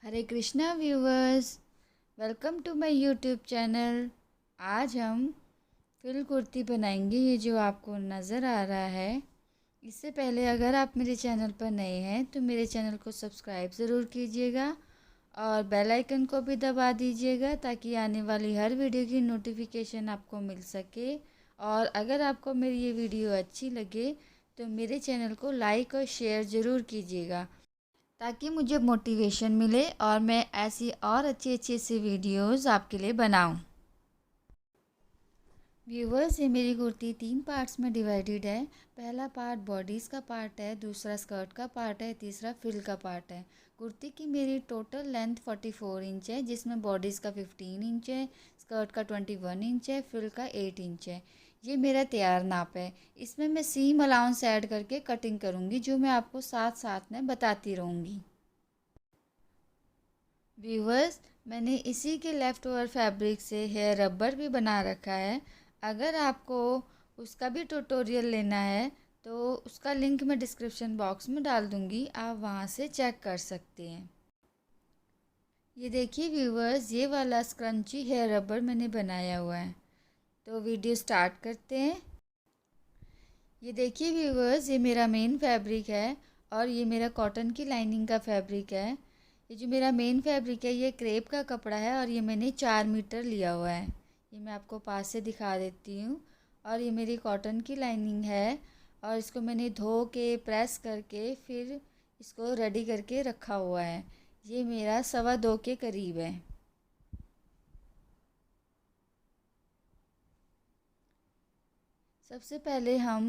Hare Krishna viewers, welcome to my YouTube channel. आज हम frill kurti बनाएंगे। ये जो आपको नज़र आ रहा है, इससे पहले अगर आप मेरे चैनल पर नए हैं तो मेरे चैनल को सब्सक्राइब ज़रूर कीजिएगा और बेल आइकन को भी दबा दीजिएगा ताकि आने वाली हर वीडियो की नोटिफिकेशन आपको मिल सके। और अगर आपको मेरी ये वीडियो अच्छी लगे तो मेरे चैनल को लाइक और शेयर ज़रूर कीजिएगा ताकि मुझे मोटिवेशन मिले और मैं ऐसी और अच्छी अच्छी सी वीडियोस आपके लिए बनाऊं। व्यूवर्स, ये मेरी कुर्ती 3 पार्ट्स में डिवाइडेड है। पहला पार्ट बॉडीज़ का पार्ट है, दूसरा स्कर्ट का पार्ट है, तीसरा फ्रिल का पार्ट है। कुर्ती की मेरी टोटल लेंथ 44 इंच है, जिसमें बॉडीज़ का 15 इंच है, स्कर्ट का 21 इंच है, फ्रिल का 8 इंच है। ये मेरा तैयार नाप है। इसमें मैं सीम अलाउंस ऐड करके कटिंग करूँगी, जो मैं आपको साथ साथ में बताती रहूँगी। व्यूवर्स, मैंने इसी के लेफ़्ट ओवर फैब्रिक से हेयर रबर भी बना रखा है। अगर आपको उसका भी ट्यूटोरियल लेना है तो उसका लिंक मैं डिस्क्रिप्शन बॉक्स में डाल दूँगी, आप वहाँ से चेक कर सकते हैं। ये देखिए व्यूवर्स, ये वाला स्क्रंची हेयर रबर मैंने बनाया हुआ है। तो वीडियो स्टार्ट करते हैं। ये देखिए व्यूवर्स, ये मेरा मेन फैब्रिक है और ये मेरा कॉटन की लाइनिंग का फैब्रिक है। ये जो मेरा मेन फैब्रिक है ये क्रेप का कपड़ा है और ये मैंने 4 मीटर लिया हुआ है। ये मैं आपको पास से दिखा देती हूँ। और ये मेरी कॉटन की लाइनिंग है और इसको मैंने धो के प्रेस करके फिर इसको रेडी करके रखा हुआ है। ये मेरा 2.25 के करीब है। सबसे पहले हम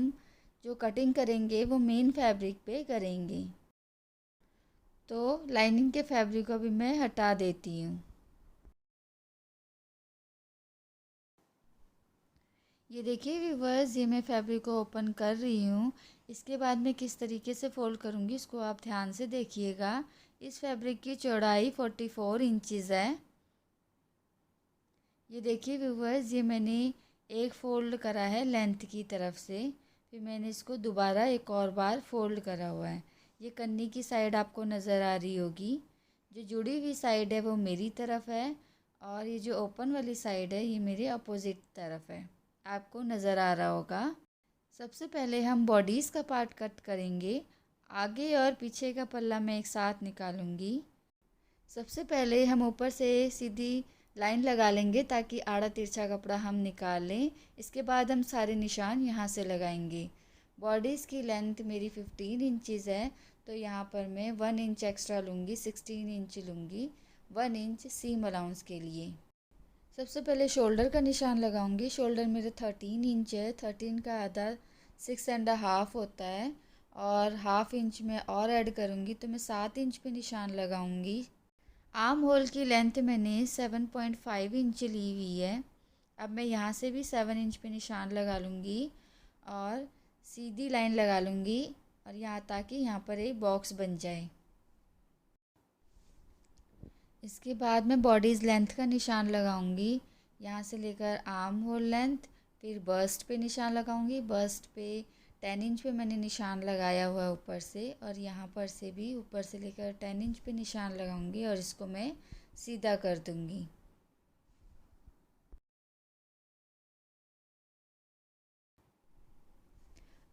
जो कटिंग करेंगे वो मेन फैब्रिक पे करेंगे। तो लाइनिंग के फैब्रिक को भी मैं हटा देती हूँ। ये देखिए व्यूवर्स, ये मैं फैब्रिक को ओपन कर रही हूँ। इसके बाद मैं किस तरीके से फोल्ड करूँगी इसको आप ध्यान से देखिएगा। इस फैब्रिक की चौड़ाई 44 इंचज़ है। ये देखिए व्यूवर्स, ये मैंने एक फ़ोल्ड करा है लेंथ की तरफ से, फिर मैंने इसको दोबारा एक और बार फ़ोल्ड करा हुआ है। ये कन्नी की साइड आपको नज़र आ रही होगी। जो जुड़ी हुई साइड है वो मेरी तरफ है और ये जो ओपन वाली साइड है ये मेरे अपोजिट तरफ है, आपको नज़र आ रहा होगा। सबसे पहले हम बॉडीज़ का पार्ट कट करेंगे। आगे और पीछे का पल्ला मैं एक साथ निकालूंगी। सबसे पहले हम ऊपर से सीधी लाइन लगा लेंगे ताकि आड़ा तिरछा कपड़ा हम निकाल लें। इसके बाद हम सारे निशान यहाँ से लगाएंगे। बॉडीज़ की लेंथ मेरी 15 इंचज़ है, तो यहाँ पर मैं 1 इंच एक्स्ट्रा लूँगी, 16 इंच लूँगी। 1 इंच सीम अलाउंस के लिए। सबसे पहले शोल्डर का निशान लगाऊंगी। शोल्डर मेरे 13 इंच है, 13 का आधा 6.5 होता है और हाफ इंच में और ऐड करूँगी तो मैं 7 इंच पे निशान लगाऊंगी। आर्म होल की लेंथ मैंने 7.5 इंच ली हुई है। अब मैं यहाँ से भी 7 इंच पे निशान लगा लूँगी और सीधी लाइन लगा लूँगी और यहाँ ताकि यहाँ पर एक बॉक्स बन जाए। इसके बाद मैं बॉडीज़ लेंथ का निशान लगाऊंगी। यहाँ से लेकर आर्म होल लेंथ, फिर बस्ट पे निशान लगाऊंगी। बस्ट पे 10 इंच पे मैंने निशान लगाया हुआ है ऊपर से, और यहाँ पर से भी ऊपर से लेकर 10 इंच पे निशान लगाऊंगी और इसको मैं सीधा कर दूंगी।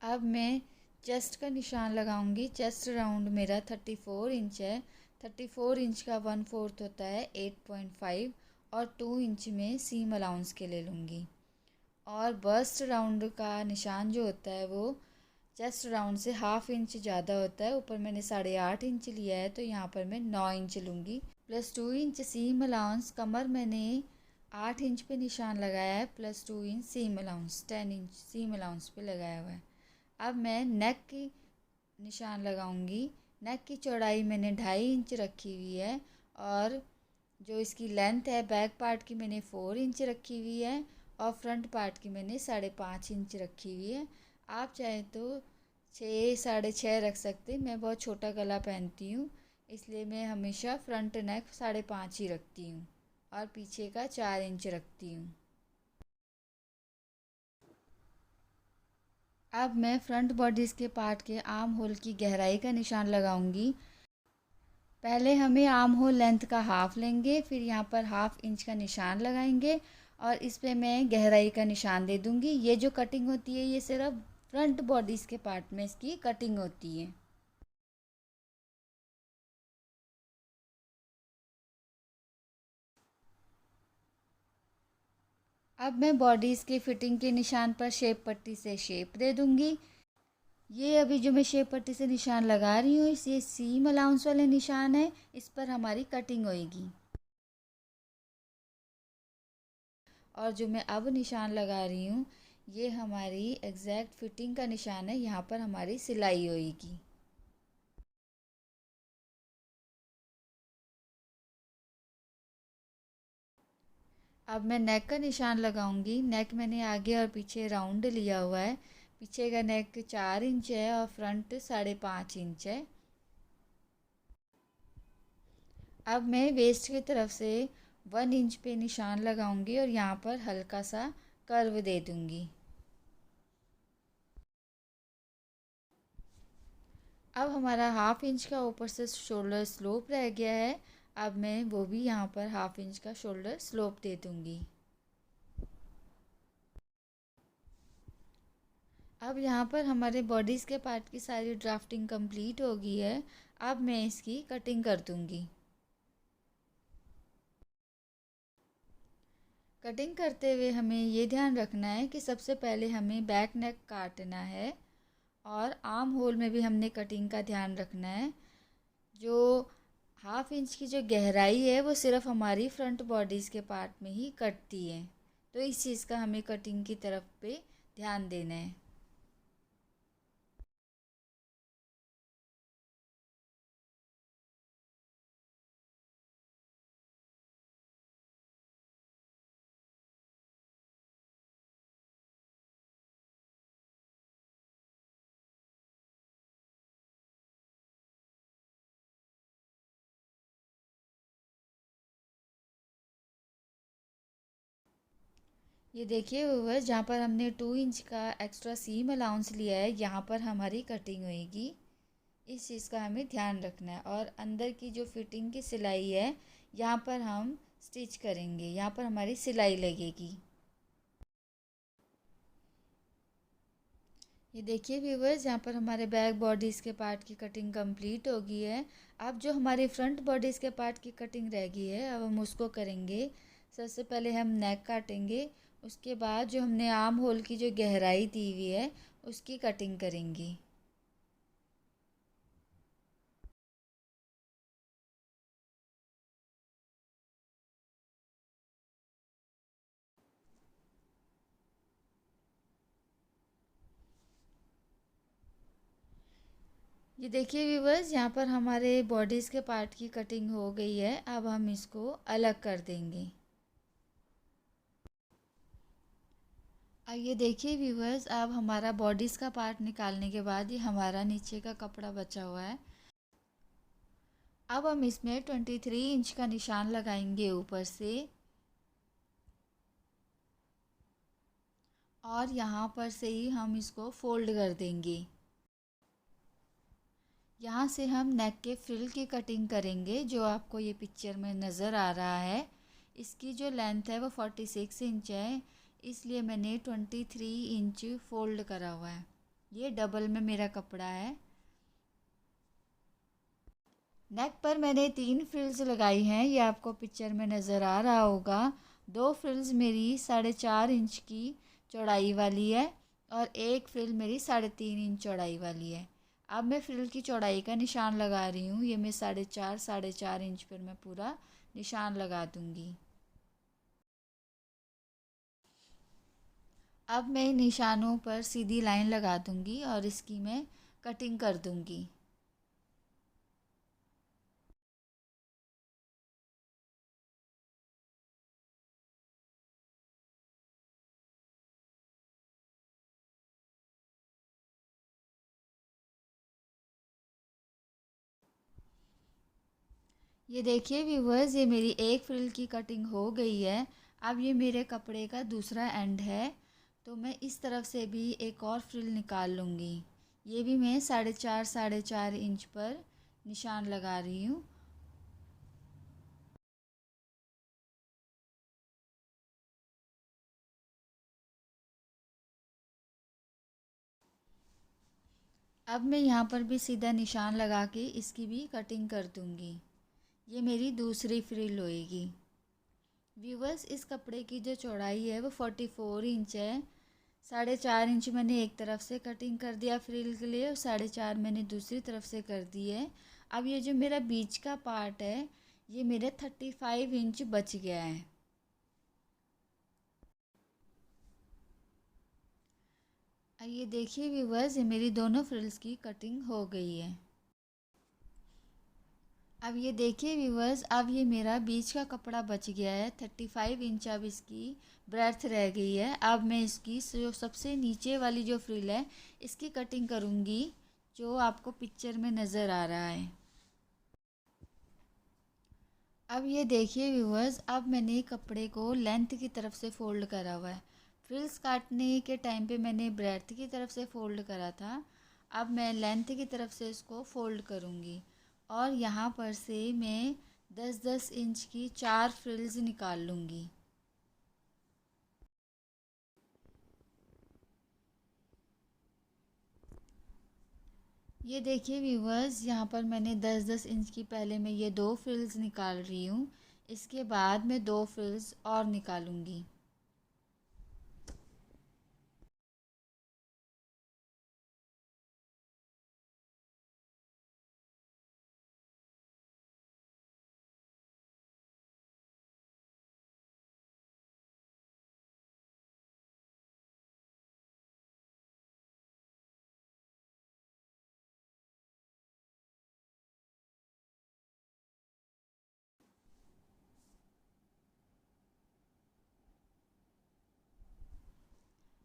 अब मैं चेस्ट का निशान लगाऊंगी। चेस्ट राउंड मेरा 34 इंच है। 34 इंच का 1/4 होता है 8.5 और 2 इंच में सीम अलाउंस के ले लूँगी। और बस्ट राउंड का निशान जो होता है वो चेस्ट राउंड से हाफ इंच ज़्यादा होता है। ऊपर मैंने 8.5 इंच लिया है तो यहाँ पर मैं 9 इंच लूँगी। +2 इंच सीम अलाउंस। कमर मैंने 8 इंच पे निशान लगाया है, +2 inch seam allowance, 10 inch seam allowance पे लगाया हुआ है। अब मैं नेक की निशान लगाऊंगी। नेक की चौड़ाई मैंने 2.5 इंच रखी हुई है और जो इसकी लेंथ है बैक पार्ट की मैंने 4 इंच रखी हुई है और फ्रंट पार्ट की मैंने 5.5 इंच रखी हुई है। आप चाहे तो 6 6.5 रख सकते। मैं बहुत छोटा गला पहनती हूँ इसलिए मैं हमेशा फ्रंट नेक 5.5 ही रखती हूँ और पीछे का 4 इंच रखती हूँ। अब मैं फ्रंट बॉडीज़ के पार्ट के आर्म होल की गहराई का निशान लगाऊंगी। पहले हमें आर्म होल लेंथ का हाफ लेंगे, फिर यहाँ पर 1/2 इंच का निशान लगाएंगे और इस पे मैं गहराई का निशान दे दूँगी। ये जो कटिंग होती है ये सिर्फ फ्रंट बॉडीज़ के पार्ट में इसकी कटिंग होती है। अब मैं बॉडीज़ की फिटिंग के निशान पर शेप पट्टी से शेप दे दूँगी। ये अभी जो मैं शेप पट्टी से निशान लगा रही हूँ ये सीम अलाउंस वाले निशान है, इस पर हमारी कटिंग होएगी। और जो मैं अब निशान लगा रही हूँ ये हमारी एग्जैक्ट फिटिंग का निशान है, यहाँ पर हमारी सिलाई होएगी। अब मैं नेक का निशान लगाऊंगी। नेक मैंने आगे और पीछे राउंड लिया हुआ है। पीछे का नेक 4 इंच है और फ्रंट 5.5 इंच है। अब मैं वेस्ट की तरफ से 1 इंच पे निशान लगाऊंगी और यहाँ पर हल्का सा कर्व दे दूंगी। अब हमारा 1/2 इंच का ऊपर से शोल्डर स्लोप रह गया है। अब मैं वो भी यहाँ पर 1/2 इंच का शोल्डर स्लोप दे दूंगी। अब यहाँ पर हमारे बॉडीज़ के पार्ट की सारी ड्राफ्टिंग कंप्लीट हो गई है। अब मैं इसकी कटिंग कर दूंगी। कटिंग करते हुए हमें ये ध्यान रखना है कि सबसे पहले हमें बैक नेक काटना है और आर्म होल में भी हमने कटिंग का ध्यान रखना है। जो 1/2 इंच की जो गहराई है वो सिर्फ हमारी फ्रंट बॉडीज़ के पार्ट में ही कटती है, तो इस चीज़ का हमें कटिंग की तरफ पे ध्यान देना है। ये देखिए व्यूअर्स, जहाँ पर हमने 2 इंच का एक्स्ट्रा सीम अलाउंस लिया है यहाँ पर हमारी कटिंग होएगी। इस चीज़ का हमें ध्यान रखना है। और अंदर की जो फिटिंग की सिलाई है यहाँ पर हम स्टिच करेंगे, यहाँ पर हमारी सिलाई लगेगी। ये देखिए व्यूवर्स, यहाँ पर हमारे बैक बॉडीज़ के पार्ट की कटिंग कंप्लीट हो गई है। अब जो हमारी फ्रंट बॉडीज़ के पार्ट की कटिंग रह गई है अब हम उसको करेंगे। सबसे पहले हम नेक काटेंगे, उसके बाद जो हमने आर्म होल की जो गहराई दी हुई है उसकी कटिंग करेंगे। ये देखिए व्यूवर्स, यहाँ पर हमारे बॉडीज़ के पार्ट की कटिंग हो गई है। अब हम इसको अलग कर देंगे। अब ये देखिए व्यूवर्स, अब हमारा बॉडीज़ का पार्ट निकालने के बाद ये हमारा नीचे का कपड़ा बचा हुआ है। अब हम इसमें 23 इंच का निशान लगाएंगे ऊपर से और यहाँ पर से ही हम इसको फोल्ड कर देंगे। यहाँ से हम नेक के फ्रिल की कटिंग करेंगे जो आपको ये पिक्चर में नज़र आ रहा है। इसकी जो लेंथ है वो 46 इंच है, इसलिए मैंने 23 इंच फोल्ड करा हुआ है। ये डबल में मेरा कपड़ा है। नेक पर मैंने 3 फ्रिल्स लगाई हैं, ये आपको पिक्चर में नज़र आ रहा होगा। 2 फ्रिल्स मेरी 4.5 इंच की चौड़ाई वाली है और एक फ्रिल मेरी 3.5 इंच चौड़ाई वाली है। अब मैं फ्रिल की चौड़ाई का निशान लगा रही हूँ। ये मैं 4.5 पर मैं पूरा निशान लगा दूँगी। अब मैं निशानों पर सीधी लाइन लगा दूँगी और इसकी मैं कटिंग कर दूँगी। ये देखिए व्यूवर्स, ये मेरी एक फ्रिल की कटिंग हो गई है। अब ये मेरे कपड़े का दूसरा एंड है, तो मैं इस तरफ से भी एक और फ्रिल निकाल लूँगी। ये भी मैं 4.5 इंच पर निशान लगा रही हूँ अब मैं यहाँ पर भी सीधा निशान लगा के इसकी भी कटिंग कर दूँगी। ये मेरी दूसरी फ्रिल होएगी। व्यूवर्स, इस कपड़े की जो चौड़ाई है वो 44 इंच है। 4.5 इंच मैंने एक तरफ से कटिंग कर दिया फ्रिल के लिए और 4.5 मैंने दूसरी तरफ से कर दी है। अब ये जो मेरा बीच का पार्ट है ये मेरे 35 इंच बच गया है। ये देखिए व्यूवर्स, ये मेरी दोनों फ्रिल्स की कटिंग हो गई है। अब ये देखिए व्यूवर्स, अब ये मेरा बीच का कपड़ा बच गया है। 35 इंच अब इसकी ब्रेड्थ रह गई है। अब मैं इसकी जो सबसे नीचे वाली जो फ्रिल है इसकी कटिंग करूँगी, जो आपको पिक्चर में नज़र आ रहा है। अब ये देखिए व्यूवर्स, अब मैंने कपड़े को लेंथ की तरफ से फ़ोल्ड करा हुआ है। फ्रिल्स काटने के टाइम पे मैंने ब्रेड्थ की तरफ से फ़ोल्ड करा था। अब मैं लेंथ की तरफ से इसको फ़ोल्ड करूँगी और यहाँ पर से मैं 10-10 इंच की 4 फ्रिल्स निकाल लूँगी। ये देखिए व्यूवर्स, यहाँ पर मैंने 10-10 इंच की पहले मैं ये 2 फ्रिल्स निकाल रही हूँ। इसके बाद मैं 2 फ्रिल्स और निकालूँगी।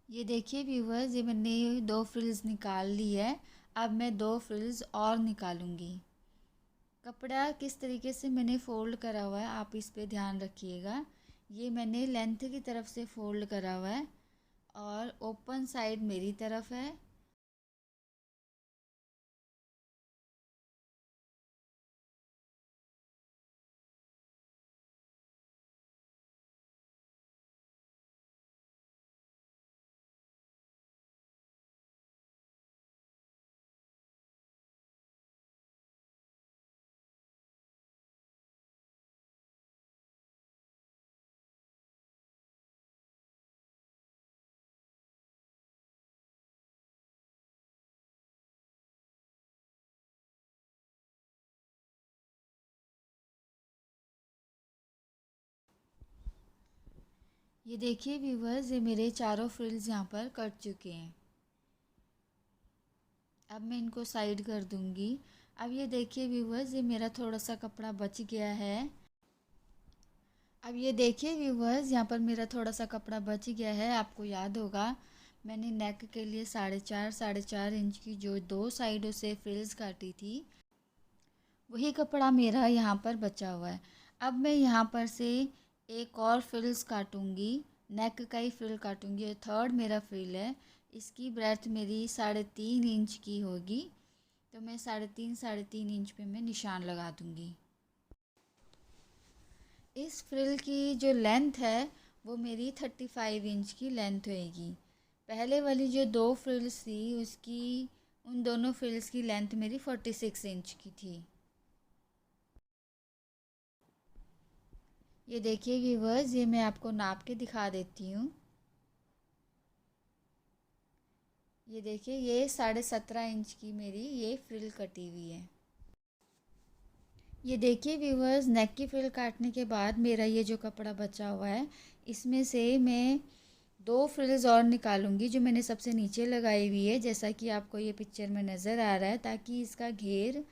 ये देखिए व्यूवर्स, ये मैंने 2 फ्रिल्स निकाल ली है। अब मैं 2 फ्रिल्स और निकालूंगी। कपड़ा किस तरीके से मैंने फ़ोल्ड करा हुआ है आप इस पे ध्यान रखिएगा। ये मैंने लेंथ की तरफ से फ़ोल्ड करा हुआ है और ओपन साइड मेरी तरफ है। ये देखिए व्यूवर्स, ये मेरे चारों फ्रिल्स यहाँ पर कट चुके हैं। अब मैं इनको साइड कर दूंगी। अब ये देखिए व्यूवर्स, ये मेरा थोड़ा सा कपड़ा बच गया है। अब ये देखिए व्यूवर्स, यहाँ पर मेरा थोड़ा सा कपड़ा बच गया है। आपको याद होगा मैंने नेक के लिए 4.5 इंच की जो 2 साइडों से फ्रिल्स काटी थी, वही कपड़ा मेरा यहाँ पर बचा हुआ है। अब मैं यहाँ पर से एक और फ्रिल्स काटूंगी, नेक का ही फ्रिल काटूंगी। ये थर्ड मेरा फ्रिल है। इसकी ब्रेड्थ मेरी 3.5 इंच की होगी, तो मैं 3.5 पे मैं निशान लगा दूंगी। इस फ्रिल की जो लेंथ है वो मेरी 35 इंच की लेंथ होएगी। पहले वाली जो 2 फ्रिल्स थी उसकी, उन दोनों फ्रिल्स की लेंथ मेरी 46 इंच की थी। ये देखिए व्यूवर्स, ये मैं आपको नाप के दिखा देती हूँ। ये देखिए, ये 17.5 इंच की मेरी ये फ्रिल कटी हुई है। ये देखिए व्यूवर्स, नेक की फ्रिल काटने के बाद मेरा ये जो कपड़ा बचा हुआ है इसमें से मैं 2 फ्रिल्स और निकालूंगी जो मैंने सबसे नीचे लगाई हुई है, जैसा कि आपको ये पिक्चर में नज़र आ रहा है, ताकि इसका घेर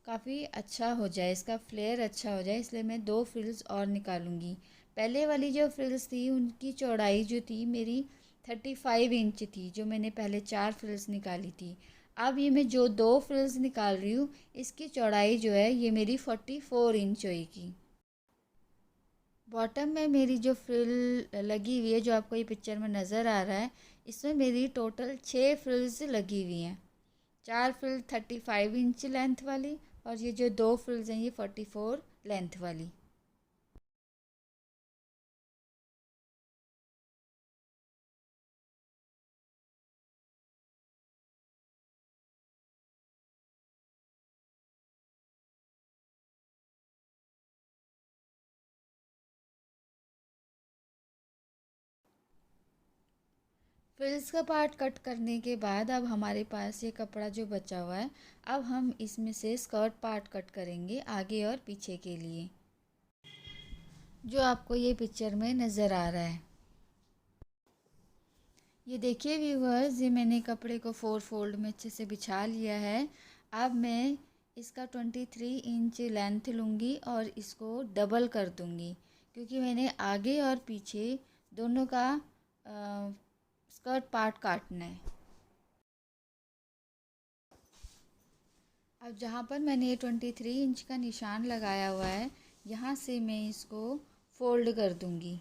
काफ़ी अच्छा हो जाए, इसका फ्लेयर अच्छा हो जाए, इसलिए मैं 2 फ्रिल्स और निकालूंगी। पहले वाली जो फ्रिल्स थी उनकी चौड़ाई जो थी मेरी 35 इंच थी, जो मैंने पहले 4 फ्रिल्स निकाली थी। अब ये मैं जो 2 फ्रिल्स निकाल रही हूँ इसकी चौड़ाई जो है ये मेरी 44 इंच होएगी। बॉटम में मेरी जो फ्रिल लगी हुई है, जो आपको ये पिक्चर में नज़र आ रहा है, इसमें मेरी टोटल 6 फ्रिल्स लगी हुई हैं। 4 फ्रिल 35 इंच लेंथ वाली और ये जो 2 फ्रिल्स हैं ये 44 लेंथ वाली। फ्रिल्स का पार्ट कट करने के बाद अब हमारे पास ये कपड़ा जो बचा हुआ है, अब हम इसमें से स्कर्ट पार्ट कट करेंगे आगे और पीछे के लिए, जो आपको ये पिक्चर में नज़र आ रहा है। ये देखिए व्यूअर्स, ये मैंने कपड़े को 4 फोल्ड में अच्छे से बिछा लिया है। अब मैं इसका 23 इंच लेंथ लूँगी और इसको डबल कर दूँगी, क्योंकि मैंने आगे और पीछे दोनों का स्कर्ट पार्ट काटना है। अब जहाँ पर मैंने ये 23 इंच का निशान लगाया हुआ है, यहाँ से मैं इसको फोल्ड कर दूँगी।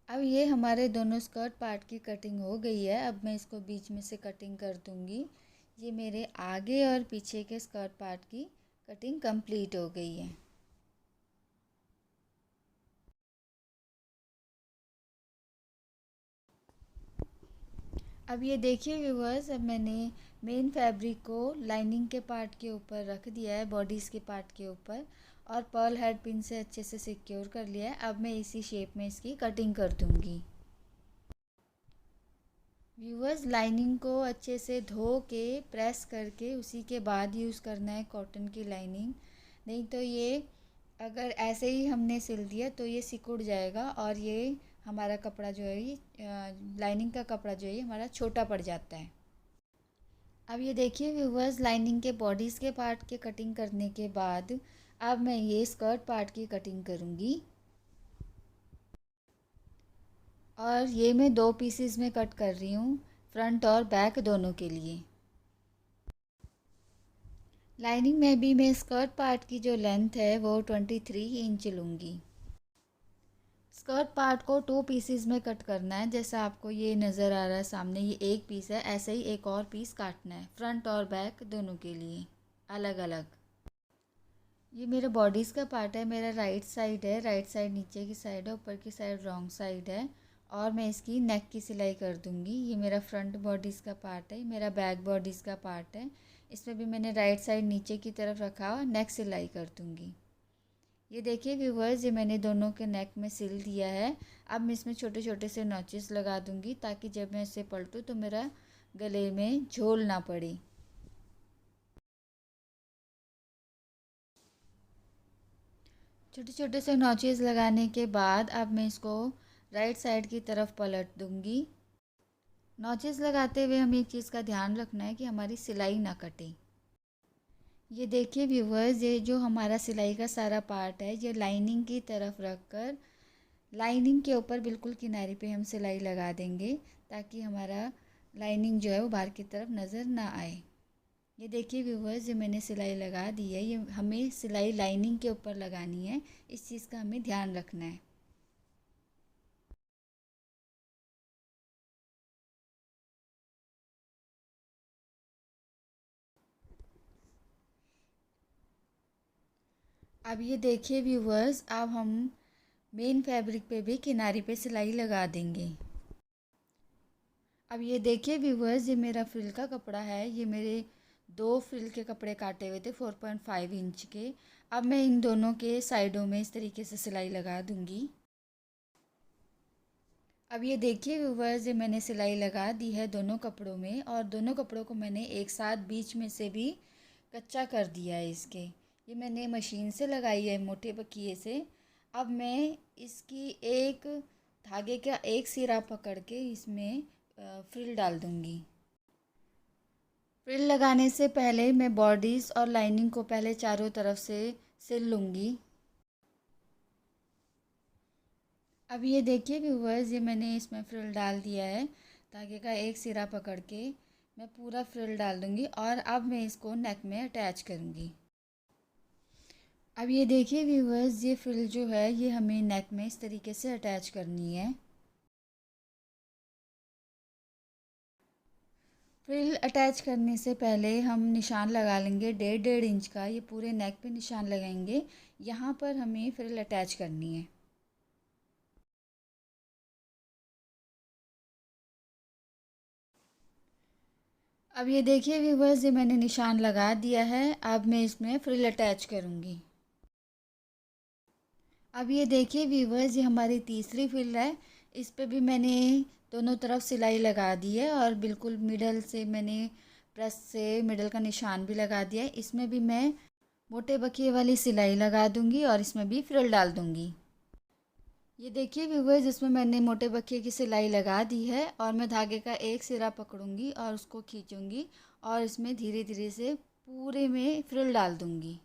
अब ये हमारे दोनों स्कर्ट पार्ट की कटिंग हो गई है। अब मैं इसको बीच में से कटिंग कर दूंगी। ये मेरे आगे और पीछे के स्कर्ट पार्ट की कटिंग कंप्लीट हो गई है। अब ये देखिए व्यूअर्स, अब मैंने मेन फैब्रिक को लाइनिंग के पार्ट के ऊपर रख दिया है, बॉडीज़ के पार्ट के ऊपर, और पर्ल हेड पिन से अच्छे से सिक्योर कर लिया है। अब मैं इसी शेप में इसकी कटिंग कर दूंगी। व्यूअर्स, लाइनिंग को अच्छे से धो के प्रेस करके उसी के बाद यूज़ करना है कॉटन की लाइनिंग, नहीं तो ये अगर ऐसे ही हमने सिल दिया तो ये सिकुड़ जाएगा और ये हमारा कपड़ा जो है, ये लाइनिंग का कपड़ा जो है ये हमारा छोटा पड़ जाता है। अब ये देखिए व्यूअर्स, लाइनिंग के बॉडीज़ के पार्ट के कटिंग करने के बाद अब मैं ये स्कर्ट पार्ट की कटिंग करूँगी। और ये मैं 2 पीसेस में कट कर रही हूँ, फ्रंट और बैक दोनों के लिए। लाइनिंग में भी मैं स्कर्ट पार्ट की जो लेंथ है वो 23 इंच लूँगी। स्कर्ट पार्ट को 2 पीसेस में कट करना है, जैसा आपको ये नज़र आ रहा है सामने, ये एक पीस है, ऐसे ही एक और पीस काटना है, फ्रंट और बैक दोनों के लिए अलग अलग। ये मेरे बॉडीज़ का पार्ट है, मेरा राइट साइड है, राइट साइड नीचे की साइड है, ऊपर की साइड रॉन्ग साइड है, और मैं इसकी नेक की सिलाई कर दूंगी। ये मेरा फ्रंट बॉडीज़ का पार्ट है, मेरा बैक बॉडीज़ का पार्ट है। इसमें भी मैंने राइट साइड नीचे की तरफ रखा और नेक सिलाई कर दूंगी। ये देखिए व्यूवर्स, ये मैंने दोनों के नेक में सिल दिया है। अब मैं इसमें छोटे छोटे से नॉचेस लगा दूंगी, ताकि जब मैं इसे पलटूँ तो मेरा गले में झोल ना पड़े। छोटे छोटे से नॉचेस लगाने के बाद अब मैं इसको राइट साइड की तरफ पलट दूंगी। नॉचेस लगाते हुए हमें एक चीज़ का ध्यान रखना है कि हमारी सिलाई ना कटे। ये देखिए व्यूवर्स, ये जो हमारा सिलाई का सारा पार्ट है, ये लाइनिंग की तरफ रख कर लाइनिंग के ऊपर बिल्कुल किनारे पे हम सिलाई लगा देंगे, ताकि हमारा लाइनिंग जो है वो बाहर की तरफ नज़र ना आए। ये देखिए व्यूवर्स, ये मैंने सिलाई लगा दी है। ये हमें सिलाई लाइनिंग के ऊपर लगानी है, इस चीज़ का हमें ध्यान रखना है। अब ये देखिए व्यूवर्स, अब हम मेन फैब्रिक पे भी किनारे पे सिलाई लगा देंगे। अब ये देखिए व्यूवर्स, ये मेरा फ्रिल का कपड़ा है। ये मेरे 2 फ्रिल के कपड़े काटे हुए थे 4.5 इंच के। अब मैं इन दोनों के साइडों में इस तरीके से सिलाई लगा दूंगी। अब ये देखिए व्यूवर्स, ये मैंने सिलाई लगा दी है दोनों कपड़ों में, और दोनों कपड़ों को मैंने एक साथ बीच में से भी कच्चा कर दिया है इसके। ये मैंने मशीन से लगाई है मोटे बकिए से। अब मैं इसकी एक धागे का एक सिरा पकड़ के इसमें फ्रिल डाल दूंगी। फ्रिल लगाने से पहले मैं बॉडीज़ और लाइनिंग को पहले चारों तरफ से सिल लूँगी। अब ये देखिए व्यूवर्स, ये मैंने इसमें फ्रिल डाल दिया है। धागे का एक सिरा पकड़ के मैं पूरा फ्रिल डाल दूँगी, और अब मैं इसको नेक में अटैच करूँगी। अब ये देखिए व्यूवर्स, ये फ्रिल जो है ये हमें नेक में इस तरीके से अटैच करनी है। फ्रिल अटैच करने से पहले हम निशान लगा लेंगे 1.5 का। ये पूरे नेक पे निशान लगाएंगे। यहाँ पर हमें फ्रिल अटैच करनी है। अब ये देखिए व्यूवर्स, ये मैंने निशान लगा दिया है। अब मैं इसमें फ्रिल अटैच करूँगी। अब ये देखिए व्यूवर्स, ये हमारी तीसरी फ्रिल है। इस पे भी मैंने दोनों तरफ सिलाई लगा दी है और बिल्कुल मिडल से मैंने प्रेस से मिडल का निशान भी लगा दिया है। इसमें भी मैं मोटे बखिए वाली सिलाई लगा दूंगी और इसमें भी फ्रिल डाल दूंगी। ये देखिए व्यूवर्स, इसमें मैंने मोटे बखिए की सिलाई लगा दी है और मैं धागे का एक सिरा पकड़ूंगी और उसको खींचूंगी और इसमें धीरे धीरे से पूरे में फ्रिल डाल दूंगी।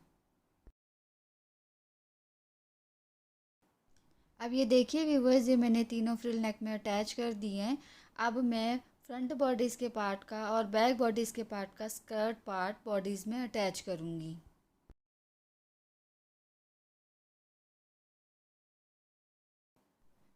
अब ये देखिए व्यूवर्स, ये मैंने तीनों फ्रिल नेक में अटैच कर दी हैं। अब मैं फ्रंट बॉडीज़ के पार्ट का और बैक बॉडीज़ के पार्ट का स्कर्ट पार्ट बॉडीज़ में अटैच करूँगी।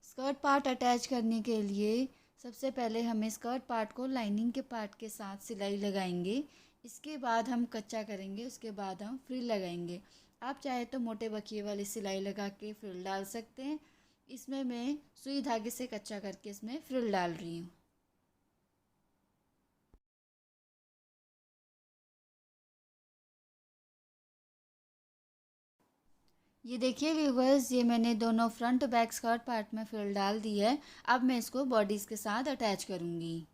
स्कर्ट पार्ट अटैच करने के लिए सबसे पहले हमें स्कर्ट पार्ट को लाइनिंग के पार्ट के साथ सिलाई लगाएंगे। इसके बाद हम कच्चा करेंगे, उसके बाद हम फ्रिल लगाएंगे। आप चाहे तो मोटे बखिए वाली सिलाई लगा के फ्रिल डाल सकते हैं। इसमें मैं सुई धागे से कच्चा करके इसमें फ्रिल डाल रही हूँ। ये देखिए व्यूवर्स, ये मैंने दोनों फ्रंट बैक स्कर्ट पार्ट में फ्रिल डाल दी है। अब मैं इसको बॉडीज़ के साथ अटैच करूँगी।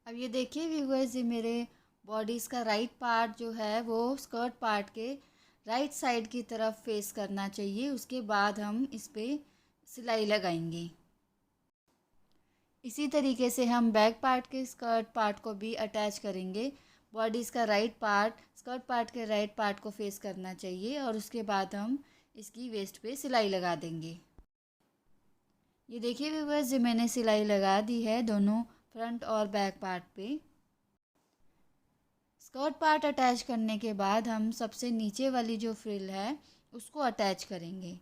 अब ये देखिए व्यूवर्स, ये मेरे बॉडीज़ का राइट पार्ट जो है वो स्कर्ट पार्ट के राइट साइड की तरफ फेस करना चाहिए। उसके बाद हम इस पर सिलाई लगाएंगे। इसी तरीके से हम बैक पार्ट के स्कर्ट पार्ट को भी अटैच करेंगे। बॉडीज़ का राइट पार्ट स्कर्ट पार्ट के राइट पार्ट को फेस करना चाहिए और उसके बाद हम इसकी वेस्ट पे सिलाई लगा देंगे। ये देखिए व्यूअर्स, ये मैंने सिलाई लगा दी है दोनों फ्रंट और बैक पार्ट पे। स्कर्ट पार्ट अटैच करने के बाद हम सबसे नीचे वाली जो फ्रिल है उसको अटैच करेंगे।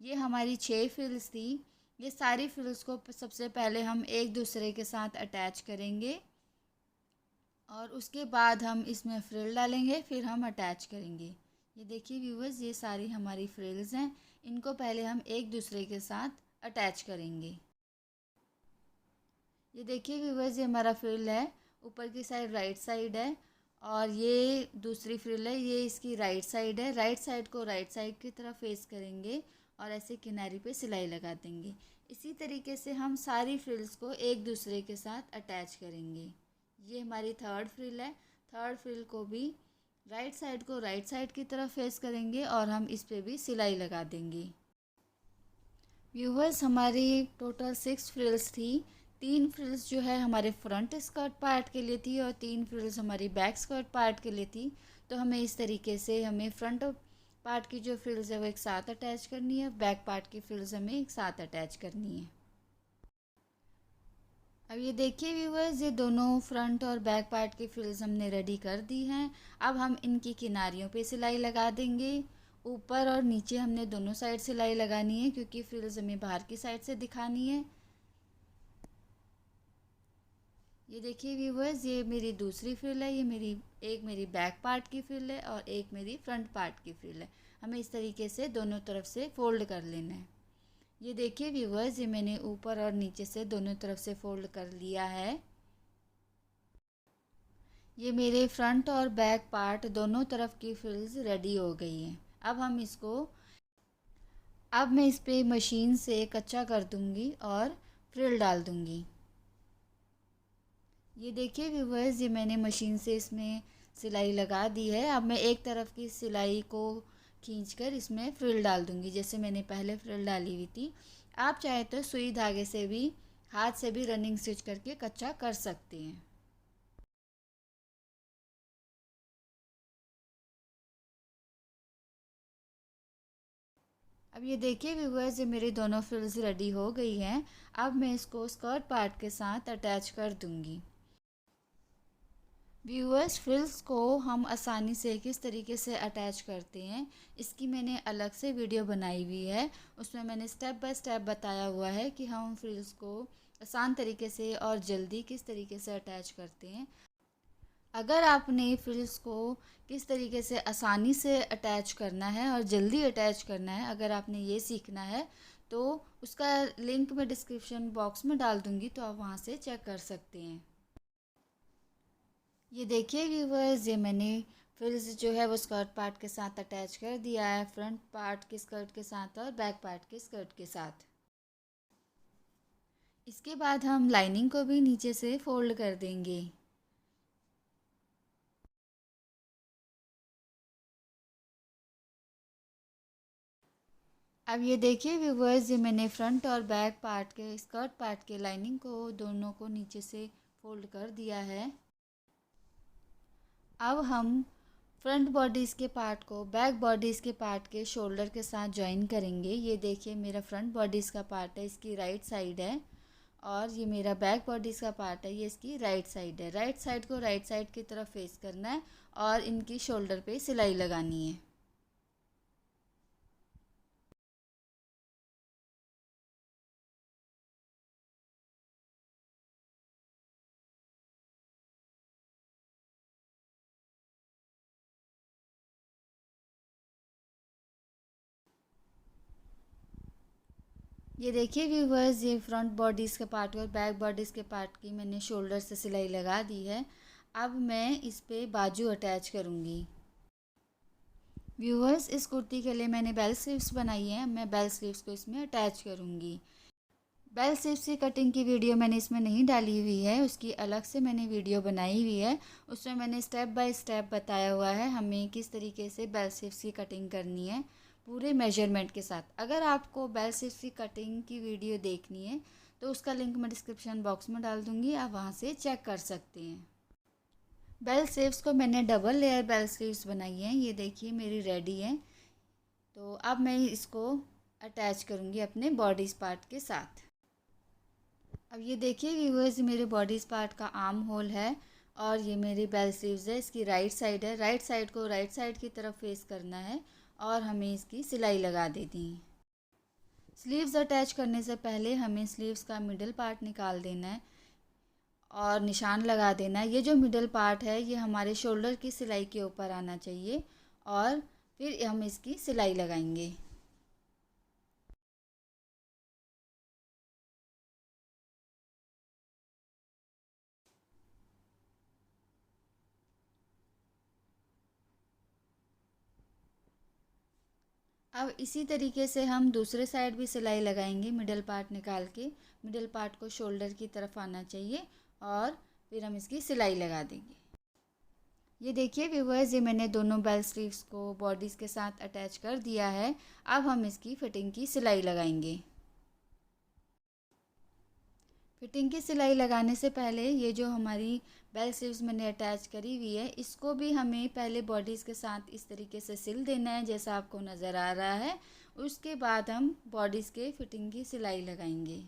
ये हमारी 6 फ्रिल्स थी। ये सारी फ्रिल्स को सबसे पहले हम एक दूसरे के साथ अटैच करेंगे और उसके बाद हम इसमें फ्रिल डालेंगे, फिर हम अटैच करेंगे। ये देखिए व्यूवर्स, ये सारी हमारी फ्रिल्स हैं। इनको पहले हम एक दूसरे के साथ अटैच करेंगे। ये देखिए व्यूवर्स, ये हमारा फ्रिल है। ऊपर की साइड राइट साइड है और ये दूसरी फ्रिल है, ये इसकी राइट साइड है। राइट साइड को राइट साइड की तरफ फेस करेंगे और ऐसे किनारे पे सिलाई लगा देंगे। इसी तरीके से हम सारी फ्रिल्स को एक दूसरे के साथ अटैच करेंगे। ये हमारी थर्ड फ्रिल है। थर्ड फ्रिल को भी राइट साइड को राइट साइड की तरफ फेस करेंगे और हम इस पे भी सिलाई लगा देंगे। व्यूवर्स, हमारी टोटल 6 फ्रिल्स थी। 3 फ्रिल्स जो है हमारे फ्रंट स्कर्ट पार्ट के लिए थी और 3 फ्रिल्स हमारी बैक स्कर्ट पार्ट के लिए थी। तो हमें इस तरीके से हमें फ्रंट पार्ट की जो फ्रिल्स है वो एक साथ अटैच करनी है, बैक पार्ट की फ्रिल्स हमें एक साथ अटैच करनी है। अब ये देखिए व्यूवर्स, ये दोनों फ्रंट और बैक पार्ट की फ्रिल्स हमने रेडी कर दी हैं। अब हम इनकी किनारियों पे सिलाई लगा देंगे। ऊपर और नीचे हमने दोनों साइड सिलाई लगानी है क्योंकि फ्रिल्स हमें बाहर की साइड से दिखानी है। ये देखिए व्यूवर्स, ये मेरी दूसरी फ्रिल है। ये मेरी बैक पार्ट की फ्रिल है और एक मेरी फ्रंट पार्ट की फ्रिल है। हमें इस तरीके से दोनों तरफ से फोल्ड कर लेना है। ये देखिए व्यूवर्स, ये मैंने ऊपर और नीचे से दोनों तरफ से फोल्ड कर लिया है। ये मेरे फ्रंट और बैक पार्ट दोनों तरफ की फ्रिल्स रेडी हो गई हैं। अब मैं इस पे मशीन से कच्चा कर दूंगी और फ्रिल डाल दूंगी। ये देखिए व्यूवर्स, ये मैंने मशीन से इसमें सिलाई लगा दी है। अब मैं एक तरफ की सिलाई को खींचकर इसमें फ्रिल डाल दूंगी, जैसे मैंने पहले फ्रिल डाली हुई थी। आप चाहे तो सुई धागे से भी हाथ से भी रनिंग स्टिच करके कच्चा कर सकते हैं। अब ये देखिए व्यूवर्स, ये मेरी दोनों फ्रिल्स रेडी हो गई हैं। अब मैं इसको स्कर्ट पार्ट के साथ अटैच कर दूंगी। व्यूअर्स, फ्रिल्स को हम आसानी से किस तरीके से अटैच करते हैं इसकी मैंने अलग से वीडियो बनाई हुई है। उसमें मैंने स्टेप बाय स्टेप बताया हुआ है कि हम फ्रिल्स को आसान तरीके से और जल्दी किस तरीके से अटैच करते हैं। अगर आपने फ्रिल्स को किस तरीके से आसानी से अटैच करना है और जल्दी अटैच करना है, अगर आपने ये सीखना है तो उसका लिंक मैं डिस्क्रिप्शन बॉक्स में डाल दूँगी, तो आप वहाँ से चेक कर सकते हैं। ये देखिए व्यूवर्स, ये मैंने फ्रिल्स जो है वो स्कर्ट पार्ट के साथ अटैच कर दिया है, फ्रंट पार्ट के स्कर्ट के साथ और बैक पार्ट के स्कर्ट के साथ। इसके बाद हम लाइनिंग को भी नीचे से फोल्ड कर देंगे। अब ये देखिए व्यूवर्स, ये मैंने फ्रंट और बैक पार्ट के स्कर्ट पार्ट के लाइनिंग को दोनों को नीचे से फोल्ड कर दिया है। अब हम फ्रंट बॉडीज़ के पार्ट को बैक बॉडीज़ के पार्ट के शोल्डर के साथ जॉइन करेंगे। ये देखिए मेरा फ्रंट बॉडीज़ का पार्ट है, इसकी राइट साइड है, और ये मेरा बैक बॉडीज़ का पार्ट है, ये इसकी राइट साइड है। राइट साइड को राइट साइड की तरफ फेस करना है और इनकी शोल्डर पे सिलाई लगानी है। ये देखिए व्यूवर्स, ये फ्रंट बॉडीज़ के पार्ट और बैक बॉडीज़ के पार्ट की मैंने शोल्डर से सिलाई लगा दी है। अब मैं इस पे बाजू अटैच करूँगी। व्यूवर्स, इस कुर्ती के लिए मैंने बेल स्लीव्स बनाई है, मैं बेल स्लीव्स को इसमें अटैच करूँगी। बेल स्लीव्स की कटिंग की वीडियो मैंने इसमें नहीं डाली हुई है, उसकी अलग से मैंने वीडियो बनाई हुई है। उसमें मैंने स्टेप बाय स्टेप बताया हुआ है हमें किस तरीके से बेल स्लीव्स की कटिंग करनी है, पूरे मेजरमेंट के साथ। अगर आपको बेल स्लीव्स की कटिंग की वीडियो देखनी है तो उसका लिंक मैं डिस्क्रिप्शन बॉक्स में डाल दूँगी, आप वहाँ से चेक कर सकते हैं। बेल स्लीव्स को मैंने डबल लेयर बेल स्लीव्स बनाई हैं, ये देखिए मेरी रेडी है। तो अब मैं इसको अटैच करूँगी अपने बॉडीज़ पार्ट के साथ। अब ये देखिए व्यूवर्स, मेरे बॉडीज़ पार्ट का आर्म होल है और ये मेरी बेल स्लीव्स है, इसकी राइट साइड है। राइट साइड को राइट साइड की तरफ फेस करना है और हमें इसकी सिलाई लगा देनी है। स्लीव्स अटैच करने से पहले हमें स्लीव्स का मिडल पार्ट निकाल देना है और निशान लगा देना है। ये जो मिडल पार्ट है ये हमारे शोल्डर की सिलाई के ऊपर आना चाहिए और फिर हम इसकी सिलाई लगाएंगे। अब इसी तरीके से हम दूसरे साइड भी सिलाई लगाएंगे। मिडल पार्ट निकाल के मिडल पार्ट को शोल्डर की तरफ आना चाहिए और फिर हम इसकी सिलाई लगा देंगे। ये देखिए व्यूवर्स, ये मैंने दोनों बेल स्लीव्स को बॉडीज़ के साथ अटैच कर दिया है। अब हम इसकी फिटिंग की सिलाई लगाएंगे। फिटिंग की सिलाई लगाने से पहले ये जो हमारी बेल स्लीव्स मैंने अटैच करी हुई है, इसको भी हमें पहले बॉडीज़ के साथ इस तरीके से सिल देना है जैसा आपको नज़र आ रहा है। उसके बाद हम बॉडीज़ के फिटिंग की सिलाई लगाएंगे।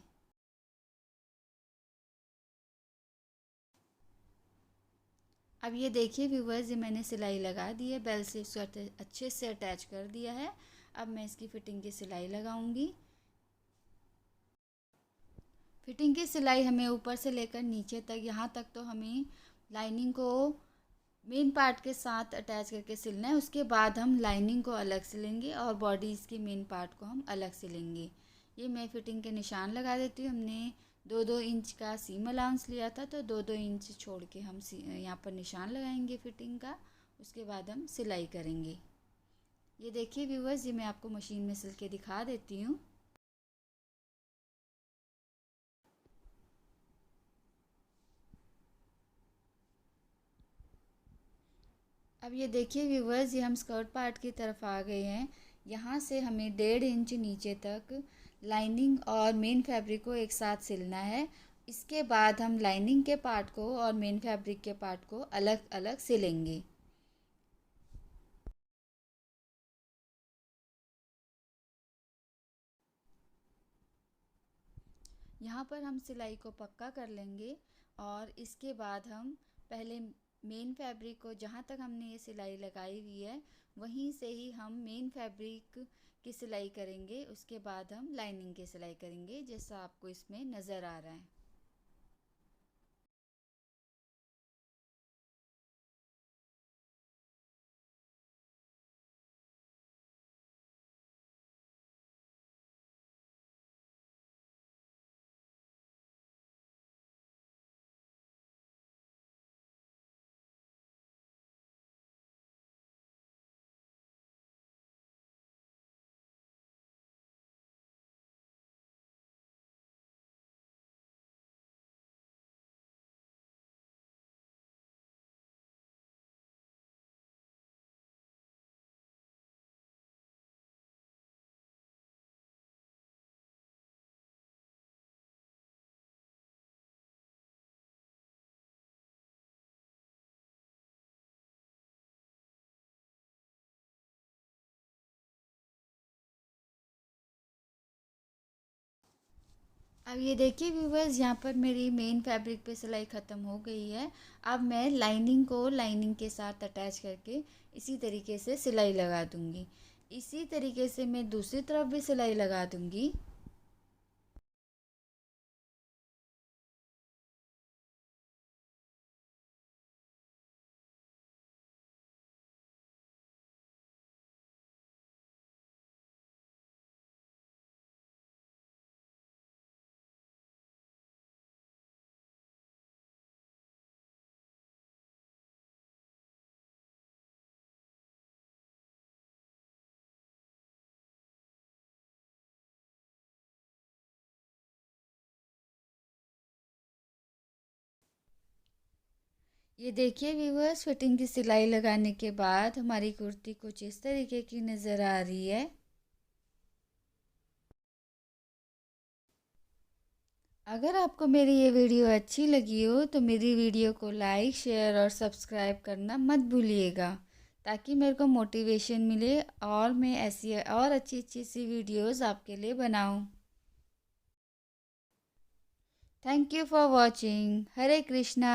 अब ये देखिए व्यूवर्स, ये मैंने सिलाई लगा दी है, बेल स्लीव्स को अच्छे से अटैच कर दिया है। अब मैं इसकी फ़िटिंग की सिलाई लगाऊंगी। फिटिंग की सिलाई हमें ऊपर से लेकर नीचे तक, यहाँ तक तो हमें लाइनिंग को मेन पार्ट के साथ अटैच करके सिलना है। उसके बाद हम लाइनिंग को अलग सिलेंगे और बॉडीज़ के मेन पार्ट को हम अलग सिलेंगे। ये मैं फिटिंग के निशान लगा देती हूँ। हमने 2-2 इंच का सीम अलाउंस लिया था, तो 2-2 इंच छोड़ के हम यहाँ पर निशान लगाएंगे फिटिंग का। उसके बाद हम सिलाई करेंगे। ये देखिए व्यूवर्स, ये मैं आपको मशीन में सिल के दिखा देती हूँ। अब ये देखिए व्यूवर्स, ये हम स्कर्ट पार्ट की तरफ आ गए हैं। यहाँ से हमें 1.5 इंच नीचे तक लाइनिंग और मेन फैब्रिक को एक साथ सिलना है। इसके बाद हम लाइनिंग के पार्ट को और मेन फैब्रिक के पार्ट को अलग अलग सिलेंगे। यहाँ पर हम सिलाई को पक्का कर लेंगे और इसके बाद हम पहले मेन फैब्रिक को, जहाँ तक हमने ये सिलाई लगाई हुई है वहीं से ही हम मेन फैब्रिक की सिलाई करेंगे। उसके बाद हम लाइनिंग की सिलाई करेंगे, जैसा आपको इसमें नज़र आ रहा है। अब ये देखिए व्यूवर्स, यहाँ पर मेरी मेन फैब्रिक पे सिलाई ख़त्म हो गई है। अब मैं लाइनिंग को लाइनिंग के साथ अटैच करके इसी तरीके से सिलाई लगा दूँगी। इसी तरीके से मैं दूसरी तरफ भी सिलाई लगा दूँगी। ये देखिए व्यूवर्स, फिटिंग की सिलाई लगाने के बाद हमारी कुर्ती कुछ इस तरीके की नज़र आ रही है। अगर आपको मेरी ये वीडियो अच्छी लगी हो तो मेरी वीडियो को लाइक, शेयर और सब्सक्राइब करना मत भूलिएगा, ताकि मेरे को मोटिवेशन मिले और मैं ऐसी और अच्छी अच्छी सी वीडियोस आपके लिए बनाऊं। Thank you for watching. Hare Krishna.